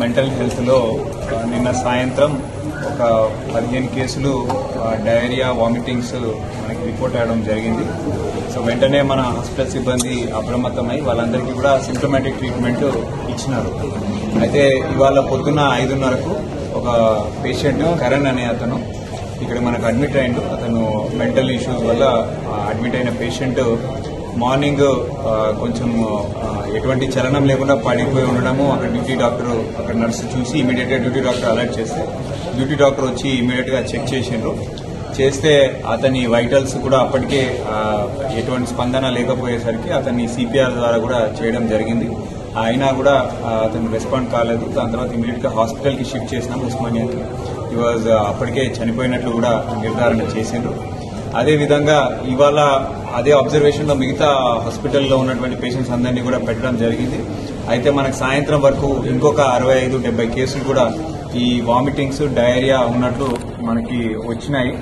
Mental health లో నిన్న సాయంత్రం ఒక 15 కేసులు డయేరియా వామిటింగ్స్ మనకి రిపోర్ట్ అవడం జరిగింది. సో వెంటనే మన హాస్పిటల్ సిబ్బంది అప్రమత్తమై వాళ్ళందరికీ కూడా సింప్టమాటిక్ ట్రీట్మెంట్ ఇచ్చినారు. అయితే ఇవాళ పొద్దున్న 5:30కు ఒక పేషెంట్ కరణ్ అనే అతను ఇక్కడ మనకు అడ్మిట్ అయ్యిండు. అతను మెంటల్ ఇష్యూస్ వల్ల అడ్మిట్ అయిన పేషెంట్ మార్నింగ్ కొంచెం ఎటువంటి చలనం లేకుండా పడిపోయి ఉండడము అక్కడ డ్యూటీ డాక్టర్ అక్కడ నర్సు చూసి ఇమీడియట్ గా డ్యూటీ డాక్టర్ అలర్ట్ చేస్తే డ్యూటీ డాక్టర్ వచ్చి ఇమీడియట్ గా చెక్ చేసిండ్రు. చేస్తే అతని వైటల్స్ కూడా అప్పటికే ఎటువంటి స్పందన లేకపోయేసరికి అతన్ని సిపిఆర్ ద్వారా కూడా చేయడం జరిగింది. అయినా కూడా అతను రెస్పాండ్ కాలేదు. దాని తర్వాత ఇమీడియట్ గా హాస్పిటల్ కి షిఫ్ట్ చేసినాం ఉస్మానియాకి. ఈ వాజ్ అప్పటికే చనిపోయినట్లు కూడా నిర్ధారణ చేసిండ్రు. అదేవిధంగా ఇవాళ అదే అబ్జర్వేషన్ లో మిగతా హాస్పిటల్లో ఉన్నటువంటి పేషెంట్స్ అందరినీ కూడా పెట్టడం జరిగింది. అయితే మనకు సాయంత్రం వరకు ఇంకొక 65-70 కేసులు కూడా ఈ వామిటింగ్స్ డయేరియా ఉన్నట్లు మనకి వచ్చినాయి.